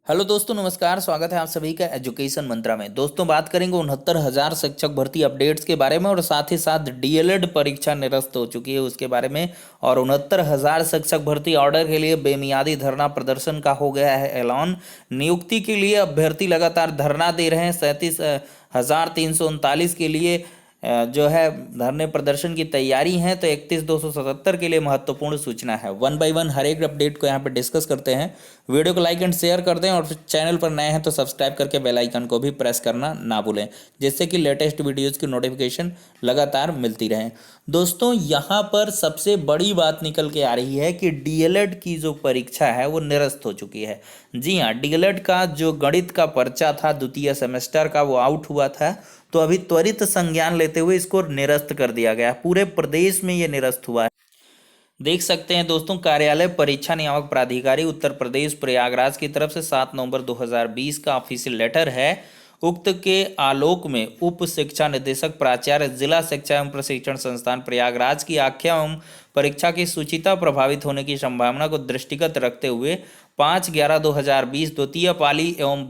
Hello दोस्तों, नमस्कार। स्वागत है आप सभी का एजुकेशन मंत्रा में। दोस्तों, बात करेंगे 69,000 शिक्षक भर्ती अपडेट्स के बारे में और साथ ही साथ डीएलएड परीक्षा निरस्त हो चुकी है उसके बारे में। और 69,000 शिक्षक भर्ती ऑर्डर के लिए बेमियादी धरना प्रदर्शन का हो गया है ऐलान। नियुक्ति के लिए अभ्यर्थी लगातार धरना दे रहे हैं। 37,339 के लिए जो है धरने प्रदर्शन की तैयारी है। तो 31,277 के लिए महत्वपूर्ण सूचना है। वन बाय वन हर एक अपडेट को यहाँ पे डिस्कस करते हैं। वीडियो को लाइक एंड शेयर कर दें और चैनल पर नए हैं तो सब्सक्राइब करके बेल आइकन को भी प्रेस करना ना भूलें, जिससे कि लेटेस्ट वीडियोस की नोटिफिकेशन लगातार मिलती रहे। दोस्तों, यहाँ पर सबसे बड़ी बात निकल के आ रही है कि डीएलएड की जो परीक्षा है वो निरस्त हो चुकी है। जी हाँ, डीएलएड का जो गणित का पर्चा था द्वितीय सेमेस्टर का, वो आउट हुआ था। तो अभी त्वरित संज्ञान लेते हुए इसको निरस्त कर दिया गया। पूरे प्रदेश में ये निरस्त हुआ है। देख सकते हैं दोस्तों, कार्यालय परीक्षा नियामक प्राधिकारी उत्तर प्रदेश प्रयागराज की तरफ से 7 नवंबर 2020 का ऑफिशियल लेटर है। उक्त के आलोक में उप शिक्षा निदेशक प्राचार्य जिला शिक्षा एवं प्रशिक्षण संस्थान प्रयागराज की आख्या एवं परीक्षा की शुचिता प्रभावित होने की संभावना को दृष्टिगत रखते हुए 5/11/2020 द्वितीय पाली एवं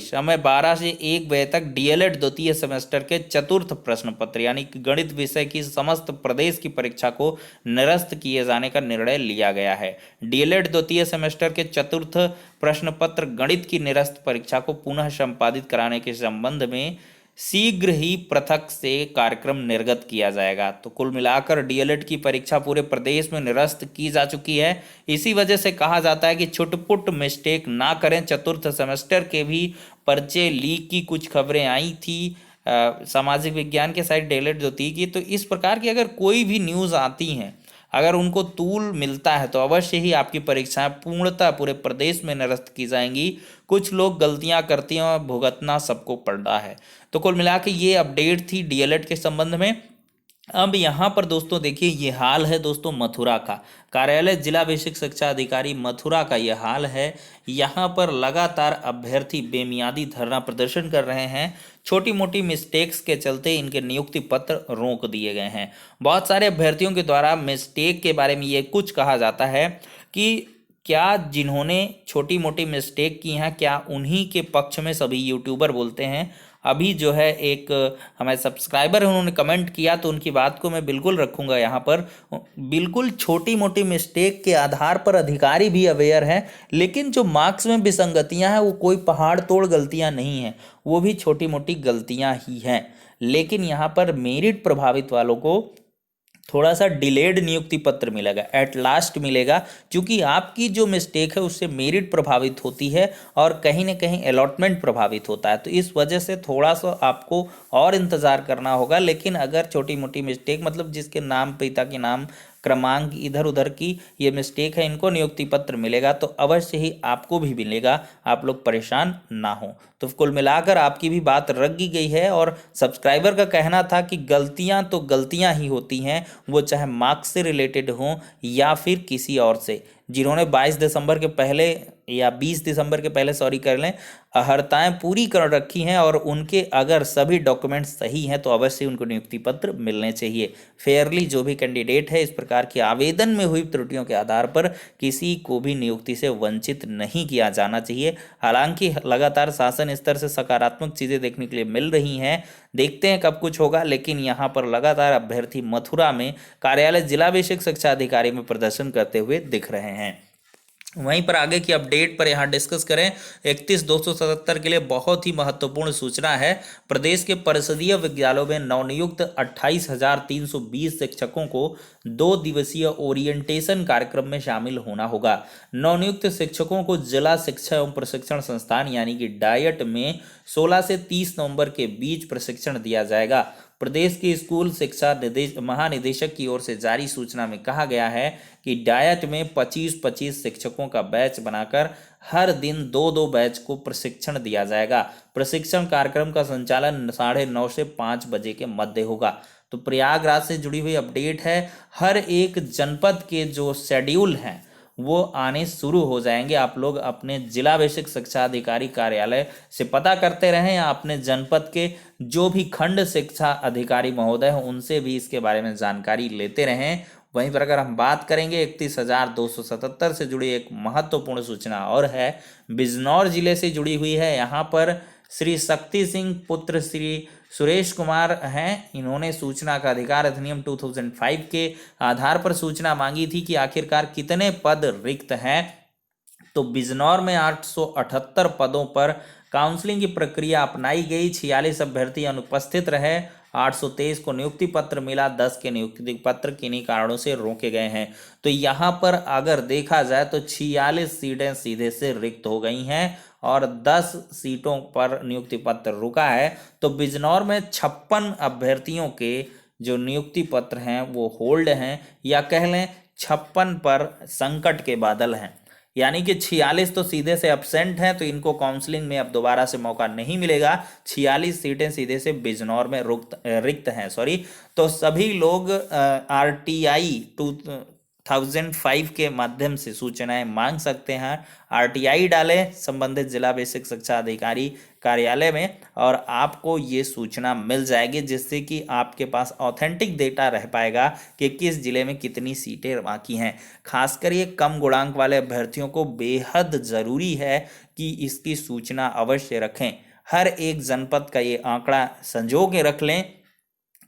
समय 12 से 1 बजे तक डीएलएड द्वितीय सेमेस्टर के चतुर्थ प्रश्न पत्र यानी कि गणित विषय की समस्त प्रदेश की परीक्षा को निरस्त किए जाने का निर्णय लिया गया है। डीएलएड द्वितीय सेमेस्टर के चतुर्थ प्रश्न पत्र गणित की निरस्त परीक्षा को पुनः संपादित कराने के संबंध में शीघ्र ही पृथक से कार्यक्रम निर्गत किया जाएगा। तो कुल मिलाकर डीएलएड की परीक्षा पूरे प्रदेश में निरस्त की जा चुकी है। इसी वजह से कहा जाता है कि छुटपुट मिस्टेक ना करें। चतुर्थ सेमेस्टर के भी पर्चे लीक की कुछ खबरें आई थी सामाजिक विज्ञान के साइड डीएलएड जो थी की। तो इस प्रकार की अगर कोई भी न्यूज़ आती हैं, अगर उनको तूल मिलता है तो अवश्य ही आपकी परीक्षाएं पूर्णतः पूरे प्रदेश में निरस्त की जाएंगी। कुछ लोग गलतियां करती हैं और भुगतना सबको पड़ रहा है। तो कुल मिला के ये अपडेट थी डीएलएड के संबंध में। अब यहाँ पर दोस्तों देखिए, ये हाल है दोस्तों मथुरा का। कार्यालय जिला बेसिक शिक्षा अधिकारी मथुरा का ये हाल है। यहाँ पर लगातार अभ्यर्थी बेमियादी धरना प्रदर्शन कर रहे हैं। छोटी मोटी मिस्टेक्स के चलते इनके नियुक्ति पत्र रोक दिए गए हैं। बहुत सारे अभ्यर्थियों के द्वारा मिस्टेक के बारे में ये कुछ कहा जाता है कि क्या जिन्होंने छोटी मोटी मिस्टेक की हैं, क्या उन्हीं के पक्ष में सभी यूट्यूबर बोलते हैं। अभी जो है एक हमारे सब्सक्राइबर हैं, उन्होंने कमेंट किया तो उनकी बात को मैं बिल्कुल रखूंगा यहाँ पर। बिल्कुल छोटी मोटी मिस्टेक के आधार पर अधिकारी भी अवेयर हैं, लेकिन जो मार्क्स में विसंगतियाँ हैं वो कोई पहाड़ तोड़ गलतियाँ नहीं हैं, वो भी छोटी मोटी गलतियाँ ही हैं। लेकिन यहाँ पर मेरिट प्रभावित वालों को थोड़ा सा डिलेड नियुक्ति पत्र मिलेगा, एट लास्ट मिलेगा, क्योंकि आपकी जो मिस्टेक है उससे मेरिट प्रभावित होती है और कहीं ना कहीं अलॉटमेंट प्रभावित होता है। तो इस वजह से थोड़ा सा आपको और इंतज़ार करना होगा। लेकिन अगर छोटी मोटी मिस्टेक, मतलब जिसके नाम, पिता के नाम, क्रमांक इधर उधर की ये मिस्टेक है, इनको नियुक्ति पत्र मिलेगा तो अवश्य ही आपको भी मिलेगा। आप लोग परेशान ना हो। तो कुल मिलाकर आपकी भी बात रख दी गई है। और सब्सक्राइबर का कहना था कि गलतियां तो गलतियां ही होती हैं, वो चाहे मार्क्स से रिलेटेड हों या फिर किसी और से। जिन्होंने 22 दिसंबर के पहले या 20 दिसंबर के पहले सॉरी कर लें, अर्हताएं पूरी कर रखी हैं और उनके अगर सभी डॉक्यूमेंट्स सही हैं तो अवश्य उनको नियुक्ति पत्र मिलने चाहिए। फेयरली जो भी कैंडिडेट है, इस प्रकार के आवेदन में हुई त्रुटियों के आधार पर किसी को भी नियुक्ति से वंचित नहीं किया जाना चाहिए। हालांकि लगातार शासन स्तर से सकारात्मक चीज़ें देखने के लिए मिल रही हैं। देखते हैं कब कुछ होगा। लेकिन यहाँ पर लगातार अभ्यर्थी मथुरा में कार्यालय जिला बेसिक शिक्षा अधिकारी में प्रदर्शन करते हुए दिख रहे हैं। वहीं पर आगे की अपडेट पर यहाँ डिस्कस करें। 31,277 के लिए बहुत ही महत्वपूर्ण सूचना है। प्रदेश के परिषदीय विद्यालयों में नवनियुक्त 28,320 शिक्षकों को 2 दिवसीय ओरिएंटेशन कार्यक्रम में शामिल होना होगा। नवनियुक्त शिक्षकों को जिला शिक्षा एवं प्रशिक्षण संस्थान यानी कि डायट में 16 से 30 नवंबर के बीच प्रशिक्षण दिया जाएगा। प्रदेश के स्कूल शिक्षा महानिदेशक की ओर से जारी सूचना में कहा गया है कि डायट में 25-25 शिक्षकों का बैच बनाकर हर दिन 2-2 बैच को प्रशिक्षण दिया जाएगा। प्रशिक्षण कार्यक्रम का संचालन 9:30 से 5 बजे के मध्य होगा। तो प्रयागराज से जुड़ी हुई अपडेट है। हर एक जनपद के जो शेड्यूल हैं वो आने शुरू हो जाएंगे। आप लोग अपने जिला बेसिक शिक्षा अधिकारी कार्यालय से पता करते रहें या अपने जनपद के जो भी खंड शिक्षा अधिकारी महोदय हैं उनसे भी इसके बारे में जानकारी लेते रहें। वहीं पर अगर हम बात करेंगे 31,277 से जुड़ी एक महत्वपूर्ण सूचना और है, बिजनौर जिले से जुड़ी हुई है। यहाँ पर श्री शक्ति सिंह पुत्र श्री सुरेश कुमार हैं। इन्होंने सूचना का अधिकार अधिनियम 2005 के आधार पर सूचना मांगी थी कि आखिरकार कितने पद रिक्त हैं। तो बिजनौर में 878 पदों पर काउंसलिंग की प्रक्रिया अपनाई गई। 46 अभ्यर्थी अनुपस्थित रहे। 823 को नियुक्ति पत्र मिला, 10 के नियुक्ति पत्र किन्हीं कारणों से रोके गए हैं। तो यहाँ पर अगर देखा जाए तो 46 सीटें सीधे से रिक्त हो गई हैं और 10 सीटों पर नियुक्ति पत्र रुका है। तो बिजनौर में 56 अभ्यर्थियों के जो नियुक्ति पत्र हैं वो होल्ड हैं, या कह लें 56 पर संकट के बादल हैं। यानी कि 46 तो सीधे से एब्सेंट हैं, तो इनको काउंसलिंग में अब दोबारा से मौका नहीं मिलेगा। 46 सीटें सीधे से बिजनौर में रिक्त हैं। तो सभी लोग RTI 2005 के माध्यम से सूचनाएं मांग सकते हैं। RTI डालें संबंधित जिला बेसिक शिक्षा अधिकारी कार्यालय में और आपको ये सूचना मिल जाएगी, जिससे कि आपके पास ऑथेंटिक डेटा रह पाएगा कि किस जिले में कितनी सीटें बाकी हैं। खासकर ये कम गुणांक वाले अभ्यर्थियों को बेहद ज़रूरी है कि इसकी सूचना अवश्य रखें। हर एक जनपद का ये आंकड़ा संजो के रख लें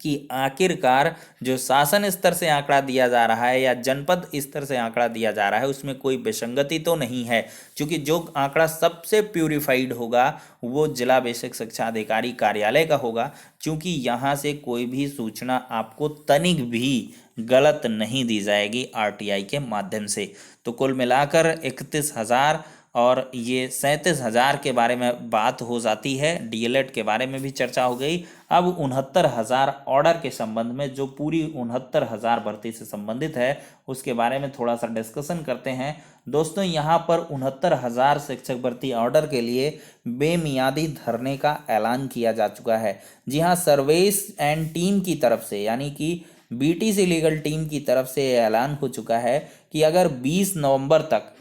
कि आखिरकार जो शासन स्तर से आंकड़ा दिया जा रहा है या जनपद स्तर से आंकड़ा दिया जा रहा है उसमें कोई विसंगति तो नहीं है, क्योंकि जो आंकड़ा सबसे प्यूरिफाइड होगा वो जिला बेसिक शिक्षा अधिकारी कार्यालय का होगा, क्योंकि यहाँ से कोई भी सूचना आपको तनिक भी गलत नहीं दी जाएगी RTI के माध्यम से। तो कुल मिलाकर 31,000 और ये 37,000 के बारे में बात हो जाती है। DLED के बारे में भी चर्चा हो गई। अब 69,000 ऑर्डर के संबंध में, जो पूरी 69,000 भर्ती से संबंधित है, उसके बारे में थोड़ा सा डिस्कशन करते हैं। दोस्तों, यहाँ पर 69,000 शिक्षक भर्ती ऑर्डर के लिए बेमियादी धरने का ऐलान किया जा चुका है। जी हाँ, सर्वेस एंड टीम की तरफ से, यानी कि BTC लीगल टीम की तरफ से ऐलान हो चुका है कि अगर 20 नवंबर तक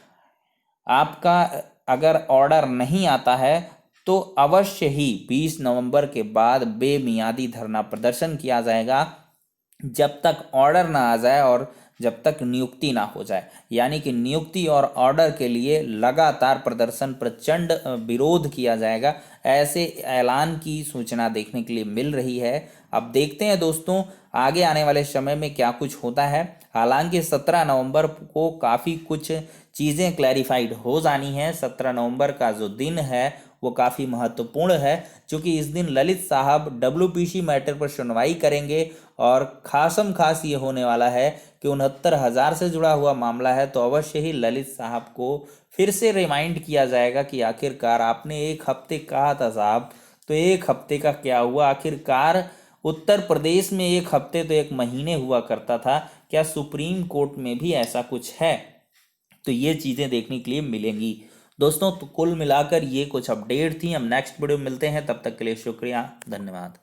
आपका अगर ऑर्डर नहीं आता है तो अवश्य ही 20 नवंबर के बाद बेमियादी धरना प्रदर्शन किया जाएगा, जब तक ऑर्डर ना आ जाए और जब तक नियुक्ति ना हो जाए। यानी कि नियुक्ति और ऑर्डर के लिए लगातार प्रदर्शन, प्रचंड विरोध किया जाएगा, ऐसे ऐलान की सूचना देखने के लिए मिल रही है। अब देखते हैं दोस्तों आगे आने वाले समय में क्या कुछ होता है। हालांकि 17 नवंबर को काफ़ी कुछ चीज़ें क्लैरिफाइड हो जानी हैं। 17 नवंबर का जो दिन है वो काफ़ी महत्वपूर्ण है, क्योंकि इस दिन ललित साहब WPC मैटर पर सुनवाई करेंगे और खासम खास ये होने वाला है कि 69,000 से जुड़ा हुआ मामला है, तो अवश्य ही ललित साहब को फिर से रिमाइंड किया जाएगा कि आखिरकार आपने 1 हफ्ते कहा था साहब, तो 1 हफ्ते का क्या हुआ। आखिरकार उत्तर प्रदेश में 1 हफ्ते तो 1 महीने हुआ करता था, क्या सुप्रीम कोर्ट में भी ऐसा कुछ है? तो ये चीज़ें देखने के लिए मिलेंगी दोस्तों। तो कुल मिलाकर ये कुछ अपडेट थी। हम नेक्स्ट वीडियो मिलते हैं, तब तक के लिए शुक्रिया, धन्यवाद।